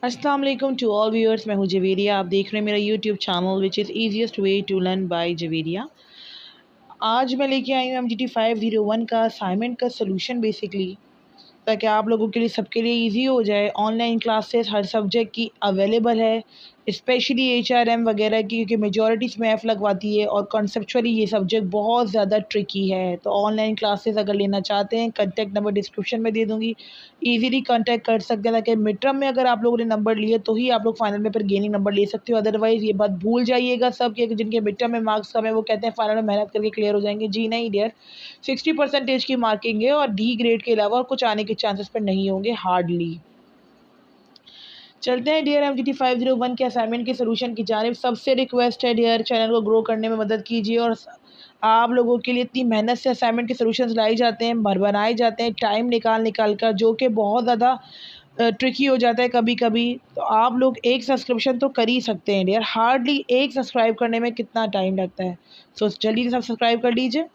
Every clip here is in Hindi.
अस्सलाम वालेकुम टू ऑल व्यूअर्स। मैं हूं जवेरिया। आप देख रहे हैं मेरा YouTube channel which is easiest way to learn by Javeria. आज मैं लेके आई हूँ MGT 501 का असाइनमेंट का सोल्यूशन बेसिकली, ताकि आप लोगों के लिए सबके लिए इजी हो जाए। ऑनलाइन क्लासेस हर सब्जेक्ट की अवेलेबल है, स्पेशली HRM वगैरह की, क्योंकि मेजॉरिटी इसमें एफ़ लगवाती है और कॉन्सेप्चुअली ये सब्जेक्ट बहुत ज़्यादा ट्रिकी है। तो ऑनलाइन क्लासेस अगर लेना चाहते हैं, कॉन्टैक्ट नंबर डिस्क्रिप्शन में दे दूँगी, ईज़िली कॉन्टैक्ट कर सकते हैं। ताकि मिड टर्म में अगर आप लोगों ने नंबर लिए तो ही आप लोग फाइनल में फिर गेनिंग नंबर ले सकते हो। अदरवाइज़ ये बात भूल जाइएगा सब कि जिनके मिड टर्म में मार्क्स कम है वो कहते हैं फाइनल में मेहनत करके क्लियर हो जाएँगे। जी नहीं डियर, 60% की मार्किंग है और डी ग्रेड के अलावा और कुछ आने के चांसेस पर नहीं होंगे हार्डली। चलते हैं डियर MGT 501 के असाइनमेंट के सोल्यूशन की जानिब। सबसे रिक्वेस्ट है डियर, चैनल को ग्रो करने में मदद कीजिए। और आप लोगों के लिए इतनी मेहनत से असाइनमेंट के सोल्यूशंस लाए जाते हैं, बनाए जाते हैं टाइम निकाल कर, जो कि बहुत ज़्यादा ट्रिकी हो जाता है कभी कभी। तो आप लोग एक सब्सक्रिप्शन तो कर ही सकते हैं डियर। हार्डली एक सब्सक्राइब करने में कितना टाइम लगता है। सो जल्दी से सब्सक्राइब कर लीजिए।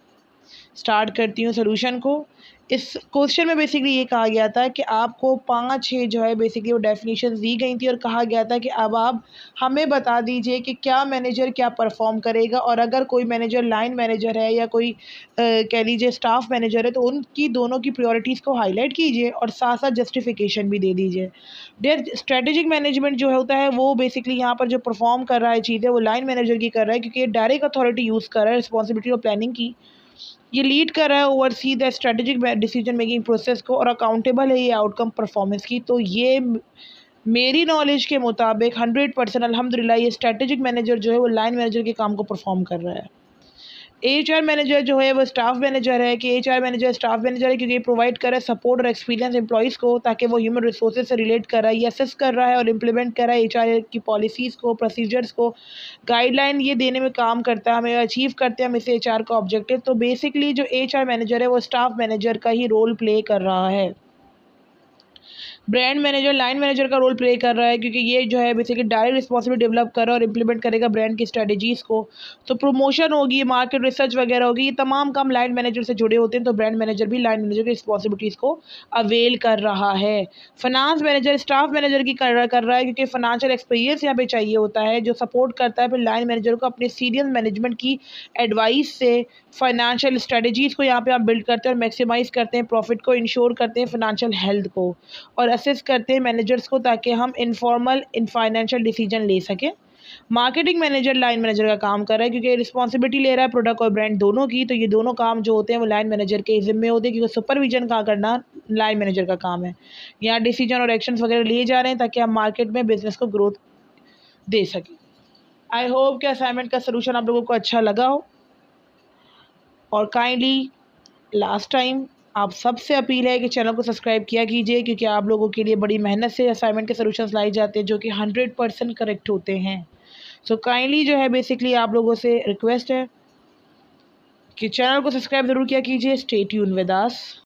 स्टार्ट करती हूँ सोल्यूशन को। इस क्वेश्चन में बेसिकली ये कहा गया था कि आपको 5-6 जो है बेसिकली वो डेफिनेशंस दी गई थी और कहा गया था कि अब आप हमें बता दीजिए कि क्या मैनेजर क्या परफॉर्म करेगा। और अगर कोई मैनेजर लाइन मैनेजर है या कोई कह लीजिए स्टाफ मैनेजर है, तो उनकी दोनों की प्रायोरिटीज़ को हाईलाइट कीजिए और साथ साथ जस्टिफिकेशन भी दे दीजिए। डेयर, स्ट्रेटेजिक मैनेजमेंट जो होता है वो बेसिकली यहाँ पर जो परफॉर्म कर रहा है चीज़ें, वो लाइन मैनेजर की कर रहा है, क्योंकि ये डायरेक्ट अथॉरिटी यूज़ कर रहा है रिस्पॉन्सिबिलिटी और प्लानिंग की। ये लीड कर रहा है oversee the strategic decision making process को, और अकाउंटेबल है ये आउटकम परफॉर्मेंस की। तो ये मेरी नॉलेज के मुताबिक 100% अल्हम्दुलिल्लाह ये स्ट्रेटेजिक मैनेजर जो है वो लाइन मैनेजर के काम को परफॉर्म कर रहा है। HR मैनेजर जो है वो स्टाफ मैनेजर है, कि HR मैनेजर स्टाफ मैनेजर है क्योंकि ये प्रोवाइड कर रहा है सपोर्ट और एक्सपीरियंस एम्प्लॉइज़ को, ताकि वो ह्यूमन रिसोर्सेज से रिलेट कर रहा है, ये असेस कर रहा है और इम्प्लीमेंट कर रहा है HR की पॉलिसीज़ को, प्रोसीजर्स को, गाइडलाइन ये देने में काम करता है। हमें अचीव करते हैं हम इससे HR का ऑब्जेक्टिव। तो बेसिकली जो HR मैनेजर है वो स्टाफ मैनेजर का ही रोल प्ले कर रहा है। ब्रांड मैनेजर लाइन मैनेजर का रोल प्ले कर रहा है, क्योंकि ये जो है बेसिकली डायरेक्ट रिस्पॉन्सिबिलिटी डेवलप कर रहा है और इम्प्लीमेंट करेगा ब्रांड की स्ट्रेटजीज़ को। तो प्रमोशन होगी, मार्केट रिसर्च वगैरह होगी, ये तमाम काम लाइन मैनेजर से जुड़े होते हैं। तो ब्रांड मैनेजर भी लाइन मैनेजर की रिस्पॉन्सिबिलिटीज़ को अवेल कर रहा है। फाइनेंस मैनेजर स्टाफ मैनेजर की कर रहा है, क्योंकि फाइनेंशियल एक्सपीरियंस यहाँ पे चाहिए होता है, जो सपोर्ट करता है फिर लाइन मैनेजर को अपने सीनियर मैनेजमेंट की एडवाइस से। फाइनेंशियल स्ट्रेटजीज़ को यहाँ पे आप बिल्ड करते हैं और मैक्सिमाइज़ करते हैं प्रॉफिट को, इंश्योर करते हैं फाइनेंशियल हेल्थ को, और असिस्ट करते हैं मैनेजर्स को ताकि हम इनफॉर्मल इन फाइनेंशियल डिसीजन ले सकें। मार्केटिंग मैनेजर लाइन मैनेजर का काम कर रहा है, क्योंकि रिस्पॉन्सिबिलिटी ले रहा है प्रोडक्ट और ब्रांड दोनों की। तो ये दोनों काम जो होते हैं वो लाइन मैनेजर के ज़िम्मे होते हैं, क्योंकि सुपरविजन का करना लाइन मैनेजर का काम है। यहाँ डिसीजन और एक्शंस वगैरह लिए जा रहे हैं ताकि हम मार्केट में बिजनेस को ग्रोथ दे सकें। आई होप कि असाइनमेंट का सोल्यूशन आप लोगों को अच्छा लगा हो। और काइंडली लास्ट टाइम आप सबसे अपील है कि चैनल को सब्सक्राइब किया कीजिए, क्योंकि आप लोगों के लिए बड़ी मेहनत से असाइनमेंट के सॉल्यूशंस लाए जाते हैं जो कि 100% करेक्ट होते हैं। सो काइंडली जो है बेसिकली आप लोगों से रिक्वेस्ट है कि चैनल को सब्सक्राइब ज़रूर किया कीजिए। Stay tune with us.